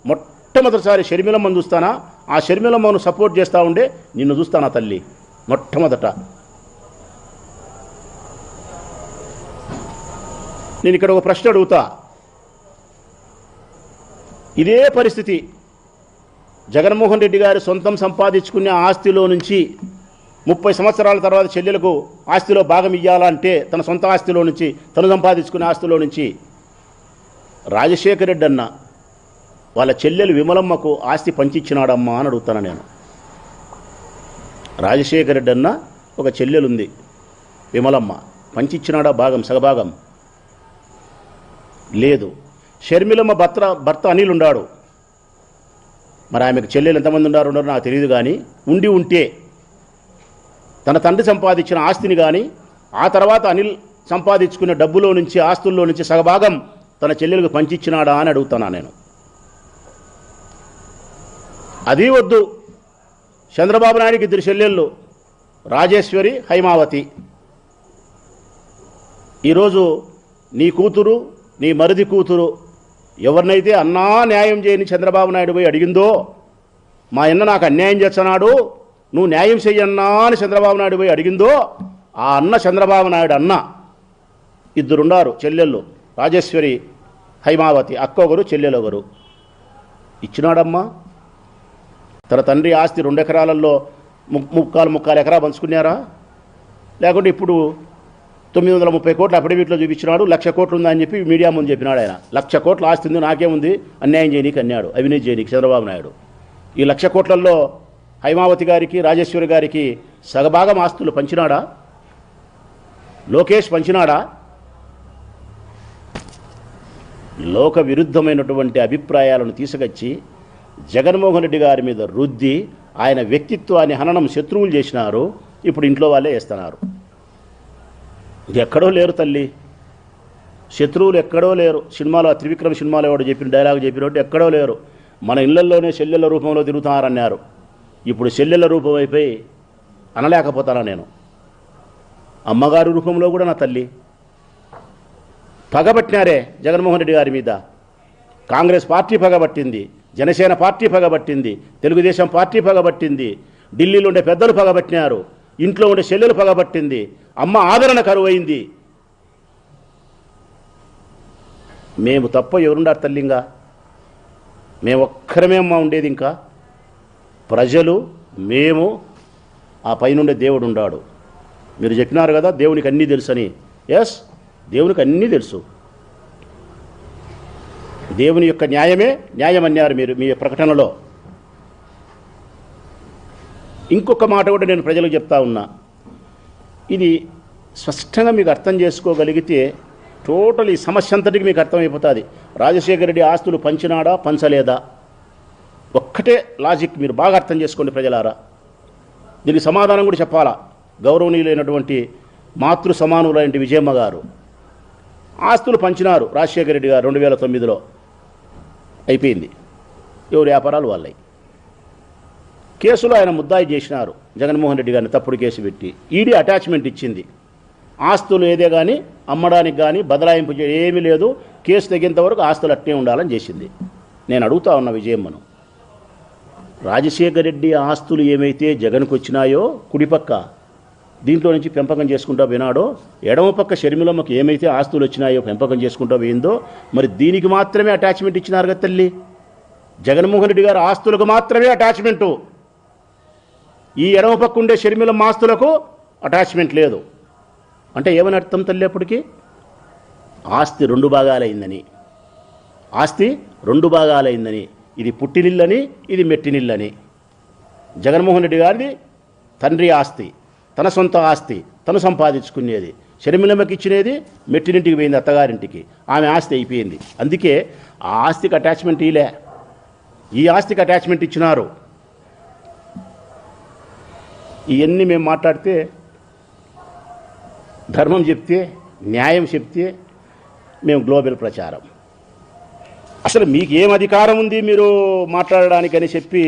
మొట్టమొదటిసారి షర్మిలమ్మను చూస్తానా, ఆ షర్మిలమ్మను సపోర్ట్ చేస్తూ ఉండే నిన్ను చూస్తానా తల్లి మొట్టమొదట. నేను ఇక్కడ ఒక ప్రశ్న అడుగుతా. ఇదే పరిస్థితి జగన్మోహన్ రెడ్డి గారు సొంతం సంపాదించుకునే ఆస్తిలో నుంచి 30 సంవత్సరాల తర్వాత చెల్లెలకు ఆస్తిలో భాగం ఇవ్వాలంటే తన సొంత ఆస్తిలో నుంచి, తను సంపాదించుకునే ఆస్తిలో నుంచి రాజశేఖర రెడ్డి అన్న వాళ్ళ చెల్లెలు విమలమ్మకు ఆస్తి పంచిచ్చినాడమ్మా అని అడుగుతాను నేను. రాజశేఖర రెడ్డి అన్న ఒక చెల్లెలుంది విమలమ్మ, పంచిచ్చినాడా భాగం, సగభాగం? లేదు. షర్మిలమ్మ భర్త అనిల్ ఉన్నాడు, మరి ఆమెకు చెల్లెలు ఎంతమంది ఉన్నారో నాకు తెలియదు, కానీ ఉంటే తన తండ్రి సంపాదించిన ఆస్తిని కానీ ఆ తర్వాత అనిల్ సంపాదించుకునే డబ్బులో నుంచి, ఆస్తుల్లో నుంచి సగభాగం తన చెల్లెలకు పంచిచ్చినాడా అని అడుగుతున్నా నేను. అది వద్దు, చంద్రబాబు నాయుడికి 2 చెల్లెళ్ళు, రాజేశ్వరి, హైమావతి. ఈరోజు నీ కూతురు, నీ మరిది కూతురు ఎవరినైతే అన్నా న్యాయం చేయని చంద్రబాబు నాయుడు పోయి అడిగిందో, మా అన్న నాకు అన్యాయం చేస్తున్నాడు, నువ్వు న్యాయం చెయ్యన్నా అని చంద్రబాబు నాయుడు పోయి అడిగిందో, ఆ అన్న చంద్రబాబు నాయుడు అన్న 2 ఉన్నారు చెల్లెళ్ళు, రాజేశ్వరి, హైమావతి. అక్క ఒకరు, చెల్లెలు ఒకరు. ఇచ్చినాడమ్మా. తన తండ్రి ఆస్తి 2 ఎకరాలలో ముక్కాలు ఎకరా పంచుకున్నారా? లేకుంటే ఇప్పుడు 930 కోట్ల అఫిడవిట్లో చూపించినాడు, 1,00,000 కోట్లు ఉందని చెప్పి మీడియా ముందు చెప్పినాడు ఆయన. 1,00,000 కోట్ల ఆస్తి ఉంది, నాకేముంది, అన్యాయం చేయనీకి అన్నాడు, అవినీతి చేయనీకి చంద్రబాబు నాయుడు. ఈ 1,00,000 కోట్లలో హైమావతి గారికి, రాజేశ్వరి గారికి సగభాగం ఆస్తులు పంచినాడా? లోకేష్ పంచినాడా? లోక విరుద్ధమైనటువంటి అభిప్రాయాలను తీసుకొచ్చి జగన్మోహన్ రెడ్డి గారి మీద రుద్ది ఆయన వ్యక్తిత్వాన్ని హననం, శత్రువులు చేసినారు. ఇప్పుడు ఇంట్లో వాళ్ళే వేస్తున్నారు. ఇది ఎక్కడో లేరు తల్లి, శత్రువులు ఎక్కడో లేరు. సినిమాలో త్రివిక్రమ్ సినిమాలో ఎవడు చెప్పిన డైలాగ్ చెప్పినట్టు ఎక్కడో లేరు. మన ఇళ్లలోనే చెల్లెళ్ళ రూపంలో తిరుగుతున్నారన్నారు. ఇప్పుడు చెల్లెళ్ళ రూపం అయిపోయి అనలేకపోతానా నేను. అమ్మగారి రూపంలో కూడా నా తల్లి పగబట్టినారే జగన్మోహన్ రెడ్డి గారి మీద. కాంగ్రెస్ పార్టీ పగబట్టింది, జనసేన పార్టీ పగబట్టింది, తెలుగుదేశం పార్టీ పగబట్టింది, ఢిల్లీలో ఉండే పెద్దలు పగబట్టినారు, ఇంట్లో ఉండే చెల్లెలు పగబట్టింది, అమ్మ ఆదరణ కరువైంది. మేము తప్ప ఎవరుండారు తల్లింగా? మేము ఒక్కరమే అమ్మ ఉండేది. ఇంకా ప్రజలు, మేము, ఆ పైనుండే దేవుడు ఉన్నాడు. మీరు చెప్పినారు కదా దేవునికి అన్నీ తెలుసని. ఎస్, దేవునికి అన్నీ తెలుసు. దేవుని యొక్క న్యాయమే న్యాయం అన్నారు మీరు మీ ప్రకటనలో. ఇంకొక మాట కూడా నేను ప్రజలకు చెప్తా ఉన్నా. ఇది స్పష్టంగా మీకు అర్థం చేసుకోగలిగితే టోటల్ ఈ సమస్య అంతటికి మీకు అర్థమైపోతుంది. రాజశేఖర రెడ్డి ఆస్తులు పంచినాడా, పంచలేదా? ఒక్కటే లాజిక్ మీరు బాగా అర్థం చేసుకోండి ప్రజలారా. దీనికి సమాధానం కూడా చెప్పాలా. గౌరవనీయులైనటువంటి మాతృ సమానులైన విజయమ్మ గారు ఆస్తులు పంచినారు రాజశేఖర రెడ్డి గారు 2009లో. అయిపోయింది, ఎవరి వ్యాపారాలు వాళ్ళవి. కేసులో ఆయన ముద్దాయి చేసినారు జగన్మోహన్ రెడ్డి గారిని, తప్పుడు కేసు పెట్టి. ఈడీ అటాచ్మెంట్ ఇచ్చింది. ఆస్తులు ఏదే కానీ అమ్మడానికి కానీ బదలాయింపు ఏమీ లేదు, కేసు తగ్గేంత వరకు ఆస్తులు అట్నే ఉండాలని చేసింది. నేను అడుగుతా ఉన్న విజయమ్మను, రాజశేఖర రెడ్డి ఆస్తులు ఏమైతే జగన్కు వచ్చినాయో కుడిపక్క దీంట్లో నుంచి పెంపకం చేసుకుంటూ పోయినాడో, ఎడమ పక్క షర్మిలమ్మకి ఏమైతే ఆస్తులు వచ్చినాయో పెంపకం చేసుకుంటూ పోయిందో, మరి దీనికి మాత్రమే అటాచ్మెంట్ ఇచ్చినారు కదా తల్లి. జగన్మోహన్ రెడ్డి గారు ఆస్తులకు మాత్రమే అటాచ్మెంటు, ఈ ఎడమ పక్క ఉండే షర్మిలమ్మ ఆస్తులకు అటాచ్మెంట్ లేదు. అంటే ఏమని అర్థం తల్లి? అప్పటికి ఆస్తి 2 భాగాలైందని, ఆస్తి 2 భాగాలైందని. ఇది పుట్టినిల్లని, ఇది మెట్టినిల్లని. జగన్మోహన్ రెడ్డి గారిది తండ్రి ఆస్తి, తన సొంత ఆస్తి, తను సంపాదించుకునేది. షర్మిలమ్మకి ఇచ్చినది మెట్టినింటికి పోయింది, అత్తగారింటికి. ఆమె ఆస్తి అయిపోయింది. అందుకే ఆ ఆస్తికి అటాచ్మెంట్ ఇలే, ఈ ఆస్తికి అటాచ్మెంట్ ఇచ్చినారు. ఇవన్నీ మేము మాట్లాడితే, ధర్మం చెప్తే, న్యాయం చెప్తే మేము గ్లోబల్ ప్రచారం. అసలు మీకు ఏం అధికారం ఉంది మీరు మాట్లాడడానికని చెప్పి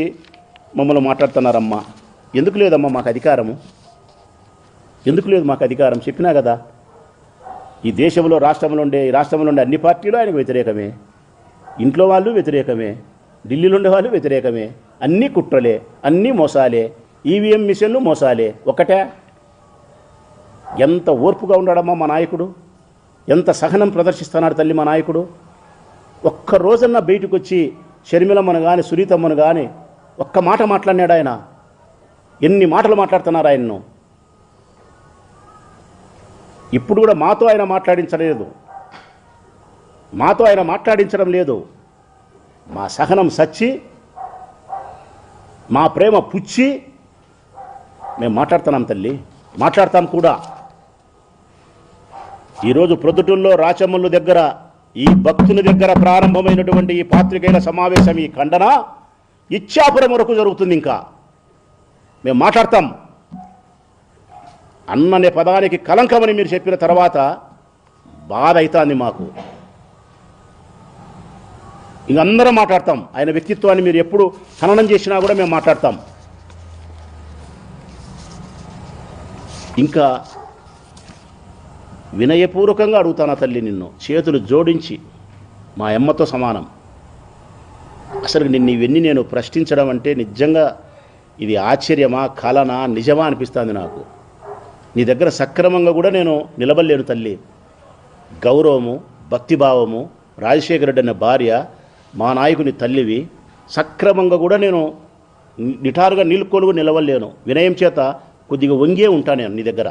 మమ్మల్ని మాట్లాడుతున్నారమ్మా. ఎందుకు లేదమ్మా మాకు అధికారము? ఎందుకు లేదు మాకు అధికారం? చెప్పినా కదా, ఈ దేశంలో రాష్ట్రంలో ఉండే అన్ని పార్టీలు ఆయనకు వ్యతిరేకమే, ఇంట్లో వాళ్ళు వ్యతిరేకమే, ఢిల్లీలో ఉండేవాళ్ళు వ్యతిరేకమే, అన్నీ కుట్రలే, అన్నీ మోసాలే, ఈవీఎం మిషన్లు మోసాలే. ఒకటే ఎంత ఓర్పుగా ఉన్నాడమ్మా మా నాయకుడు, ఎంత సహనం ప్రదర్శిస్తున్నాడు తల్లి మా నాయకుడు. ఒక్క రోజన్నా బయటకు వచ్చి షర్మిలమ్మను కానీ సునీతమ్మను కానీ ఒక్క మాట మాట్లాడినాడు ఆయన. ఎన్ని మాటలు మాట్లాడుతున్నారు ఆయన్ను. ఇప్పుడు కూడా మాతో ఆయన మాట్లాడించడం లేదు. మా సహనం సచ్చి, మా ప్రేమ పుచ్చి మేము మాట్లాడుతున్నాం తల్లి, మాట్లాడతాం కూడా. ఈరోజు ప్రొద్దుటూరులో రాచమల్లు దగ్గర ఈ భక్తుని దగ్గర ప్రారంభమైనటువంటి ఈ పాత్రికేయుల సమావేశం, ఈ ఖండన ఇచ్చాపురం వరకు జరుగుతుంది. ఇంకా మేము మాట్లాడతాం. అన్ననే పదానికి కలంకమని మీరు చెప్పిన తర్వాత బాధ అవుతుంది మాకు. ఇంకందరం మాట్లాడతాం. ఆయన వ్యక్తిత్వాన్ని మీరు ఎప్పుడు హననం చేసినా కూడా మేము మాట్లాడతాం. ఇంకా వినయపూర్వకంగా అడుగుతానా తల్లి నిన్ను, చేతులు జోడించి, మా అమ్మతో సమానం. అసలు నిన్ను ఇవన్నీ నేను ప్రశ్నించడం అంటే నిజంగా ఇది ఆశ్చర్యమా, కలనా, నిజమా అనిపిస్తుంది నాకు. నీ దగ్గర సక్రమంగా కూడా నేను నిలబడలేను తల్లి. గౌరవము, భక్తిభావము, రాజశేఖర రెడ్డి అనే భార్య, మా నాయకుని తల్లివి, సక్రమంగా కూడా నేను నిటారుగా నిలుక్కోలుగా నిలవలేను. వినయం చేత కొద్దిగా వంగే ఉంటాను నేను నీ దగ్గర.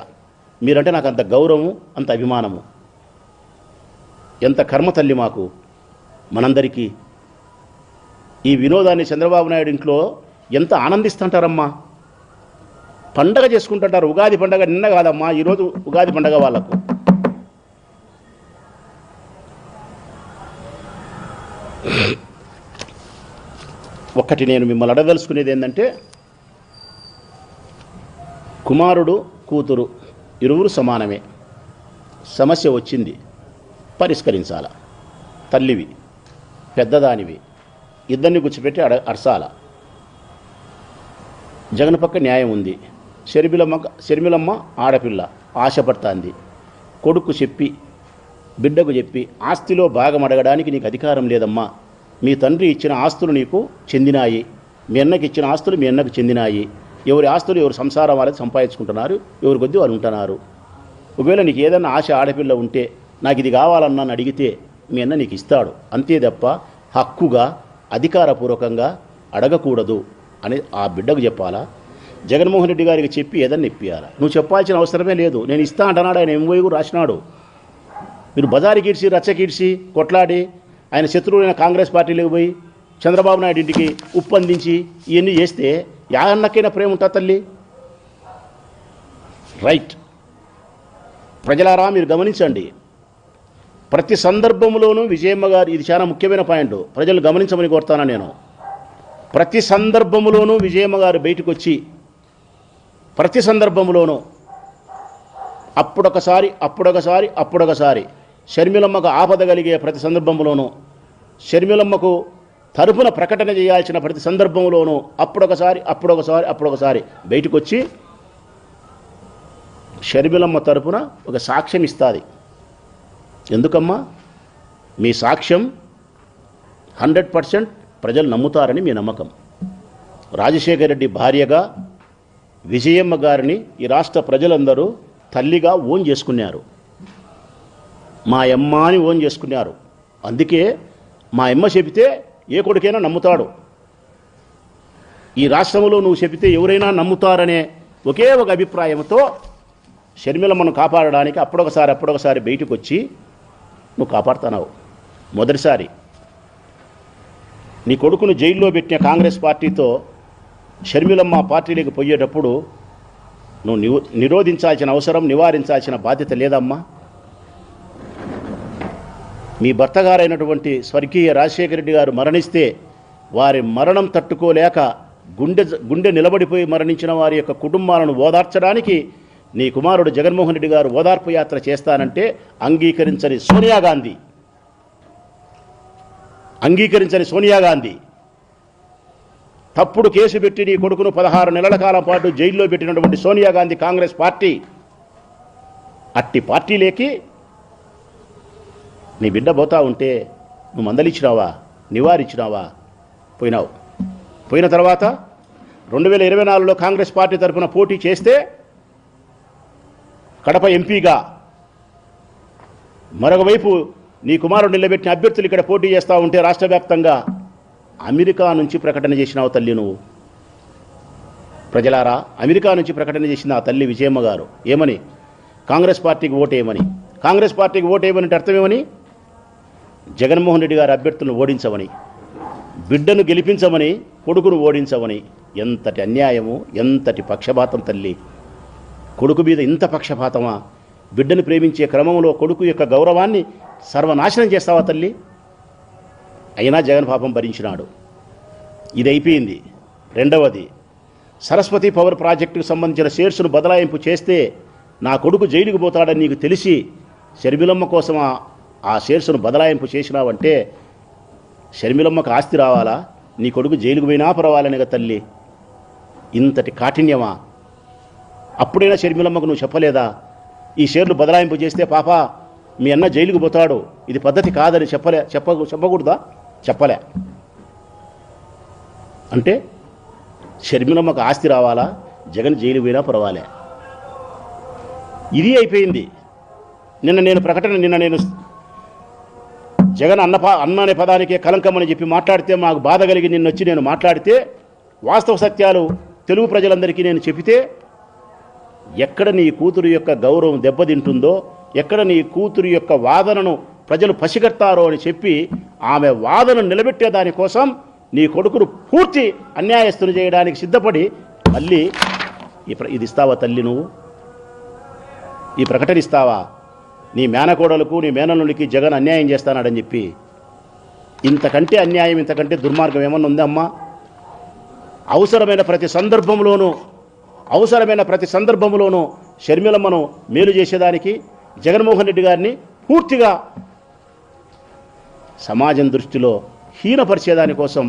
మీరంటే నాకు అంత గౌరవము, అంత అభిమానము. ఎంత కర్మ తల్లి మాకు, మనందరికీ. ఈ వినోదాన్ని చంద్రబాబు నాయుడు ఇంట్లో ఎంత ఆనందిస్తుంటారమ్మా. పండగ చేసుకుంటుంటారు. ఉగాది పండగ నిన్న కాదమ్మా, ఈరోజు ఉగాది పండగ వాళ్ళకు. ఒక్కటి నేను మిమ్మల్ని అడగదలుచుకునేది ఏంటంటే, కుమారుడు కూతురు ఇరువురు సమానమే. సమస్య వచ్చింది, పరిష్కరించాల. తల్లివి, పెద్దదానివి, ఇద్దరిని కూర్చోపెట్టి అడసాల. జగన్ పక్క న్యాయం ఉంది. షర్మిలమ్మ ఆడపిల్ల ఆశపడుతుంది. కొడుకు చెప్పి, బిడ్డకు చెప్పి ఆస్తిలో భాగం అడగడానికి నీకు అధికారం లేదమ్మా. మీ తండ్రి ఇచ్చిన ఆస్తులు నీకు చెందినాయి, మీ అన్నకి ఇచ్చిన ఆస్తులు మీ అన్నకు చెందినాయి. ఎవరి ఆస్తులు ఎవరు సంసారం వాళ్ళకి సంపాదించుకుంటున్నారు, ఎవరి కొద్దీ వాళ్ళు ఉంటున్నారు. ఒకవేళ నీకు ఏదన్నా ఆశ ఆడపిల్ల ఉంటే, నాకు ఇది కావాలన్నా అని అడిగితే మీ అన్న నీకు ఇస్తాడు. అంతే తప్ప హక్కుగా అధికారపూర్వకంగా అడగకూడదు అని ఆ బిడ్డకు చెప్పాలా? జగన్మోహన్ రెడ్డి గారికి చెప్పి ఏదన్నా ఇప్పియాలా? నువ్వు చెప్పాల్సిన అవసరమే లేదు. నేను ఇస్తా అంటున్నాడు. ఆయన ఎంఓయూ కూడా రాసినాడు. మీరు బజారు కీడ్చి, రచ్చ కీడ్చి, కొట్లాడి, ఆయన శత్రువులైన కాంగ్రెస్ పార్టీలోకి పోయి చంద్రబాబు నాయుడు ఇంటికి ఉప్పందించి ఇవన్నీ చేస్తే యా అన్నకైనా ప్రేమ ఉంటా తల్లి? రైట్. ప్రజలారా మీరు గమనించండి. ప్రతి సందర్భంలోనూ విజయమ్మ గారు, ఇది చాలా ముఖ్యమైన పాయింట్, ప్రజలు గమనించమని కోరుతాను నేను. ప్రతి సందర్భంలోనూ విజయమ్మ గారు బయటకు వచ్చి, ప్రతి సందర్భంలోనూ అప్పుడొకసారి షర్మిలమ్మకు ఆపద కలిగే ప్రతి సందర్భంలోనూ, షర్మిలమ్మకు తరపున ప్రకటన చేయాల్సిన ప్రతి సందర్భంలోనూ అప్పుడొకసారి బయటకు వచ్చి షర్మిలమ్మ తరపున ఒక సాక్ష్యం ఇస్తుంది. ఎందుకమ్మా? మీ సాక్ష్యం 100% ప్రజలు నమ్ముతారని మీ నమ్మకం. రాజశేఖర రెడ్డి భార్యగా విజయమ్మ గారిని ఈ రాష్ట్ర ప్రజలందరూ తల్లిగా ఓన్ చేసుకున్నారు. మా అమ్మ అని ఓన్ చేసుకున్నారు. అందుకే మా అమ్మ చెబితే ఏ కొడుకైనా నమ్ముతాడు. ఈ రాష్ట్రంలో నువ్వు చెబితే ఎవరైనా నమ్ముతారనే ఒకే ఒక అభిప్రాయంతో షర్మిలమ్మను కాపాడడానికి అప్పుడొకసారి బయటకు వచ్చి నువ్వు కాపాడుతున్నావు. మొదటిసారి నీ కొడుకును జైల్లో పెట్టిన కాంగ్రెస్ పార్టీతో షర్మిలమ్మ పార్టీలోకి పోయేటప్పుడు నువ్వు నిరోధించాల్సిన అవసరం, నివారించాల్సిన బాధ్యత లేదమ్మా? మీ భర్త గారైనటువంటి స్వర్గీయ రాజశేఖర రెడ్డి గారు మరణిస్తే వారి మరణం తట్టుకోలేక గుండె నిలబడిపోయి మరణించిన వారి యొక్క కుటుంబాలను ఓదార్చడానికి నీ కుమారుడు జగన్మోహన్ రెడ్డి గారు ఓదార్పు యాత్ర చేస్తానంటే అంగీకరించని సోనియా గాంధీ, తప్పుడు కేసు పెట్టి నీ కొడుకును 16 నెలల కాలం పాటు జైల్లో పెట్టినటువంటి సోనియా గాంధీ కాంగ్రెస్ పార్టీ, అట్టి పార్టీలేకి నీ బిడ్డ పోతా ఉంటే నువ్వు మందలిచ్చినావా, నివారించినావా? పోయినావు. పోయిన తర్వాత 2024లో కాంగ్రెస్ పార్టీ తరఫున పోటీ చేస్తే కడప ఎంపీగా, మరొక వైపు నీ కుమారుడు నిలబెట్టిన అభ్యర్థులు ఇక్కడ పోటీ చేస్తూ ఉంటే రాష్ట్ర వ్యాప్తంగా అమెరికా నుంచి ప్రకటన చేసినావు తల్లి నువ్వు. ప్రజలారా, అమెరికా నుంచి ప్రకటన చేసిన ఆ తల్లి విజయమ్మ గారు ఏమని? కాంగ్రెస్ పార్టీకి ఓటేయమని. కాంగ్రెస్ పార్టీకి ఓటేయమని అర్థమేమని? జగన్మోహన్ రెడ్డి గారి అభ్యర్థులను ఓడించమని, బిడ్డను గెలిపించమని, కొడుకును ఓడించమని. ఎంతటి అన్యాయము, ఎంతటి పక్షపాతం తల్లి. కొడుకు మీద ఇంత పక్షపాతమా? బిడ్డను ప్రేమించే క్రమంలో కొడుకు యొక్క గౌరవాన్ని సర్వనాశనం చేస్తావా తల్లి? అయినా జగన్ పాపం భరించినాడు. ఇది అయిపోయింది. రెండవది, సరస్వతి పవర్ ప్రాజెక్టుకు సంబంధించిన షేర్స్ను బదలాయింపు చేస్తే నా కొడుకు జైలుకు పోతాడని నీకు తెలిసి షర్మిలమ్మ కోసం ఆ షేర్స్ను బదలాయింపు చేసినావంటే షర్మిలమ్మకు ఆస్తి రావాలా, నీ కొడుకు జైలుకు పోయినా పర్వాలనేగా తల్లి. ఇంతటి కాఠిన్యమా? అప్పుడైనా షర్మిలమ్మకు నువ్వు చెప్పలేదా? ఈ షేర్లు బదలాయింపు చేస్తే పాప మీ అన్న జైలుకు పోతాడు, ఇది పద్ధతి కాదని చెప్పకూడదా? చెప్పలే. అంటే షర్మిలమ్మకు ఆస్తి రావాలా, జగన్ జైలు పోయినా పర్వాలే. ఇది అయిపోయింది. నిన్న నేను జగన్ అన్న అనే పదానికే కలంకమని చెప్పి మాట్లాడితే మాకు బాధ కలిగి నిన్నొచ్చి నేను మాట్లాడితే వాస్తవ సత్యాలు తెలుగు ప్రజలందరికీ నేను చెబితే ఎక్కడ నీ కూతురు యొక్క గౌరవం దెబ్బతింటుందో, ఎక్కడ నీ కూతురు యొక్క వాదనను ప్రజలు పసిగడతారో అని చెప్పి ఆమె వాదనను నిలబెట్టే దానికోసం నీ కొడుకును పూర్తి అన్యాయస్తులు చేయడానికి సిద్ధపడి మళ్ళీ ఇది ఇస్తావా తల్లి? నువ్వు ఈ ప్రకటన ఇస్తావా? నీ మేనకోడలకు, నీ మేనల్లునికి జగన్ అన్యాయం చేస్తానాడని చెప్పి. ఇంతకంటే అన్యాయం, ఇంతకంటే దుర్మార్గం ఏమన్నా ఉందమ్మా? అవసరమైన ప్రతి సందర్భంలోనూ షర్మిలమ్మను మేలు చేసేదానికి జగన్మోహన్ రెడ్డి గారిని పూర్తిగా సమాజం దృష్టిలో హీనపరిచేదానికోసం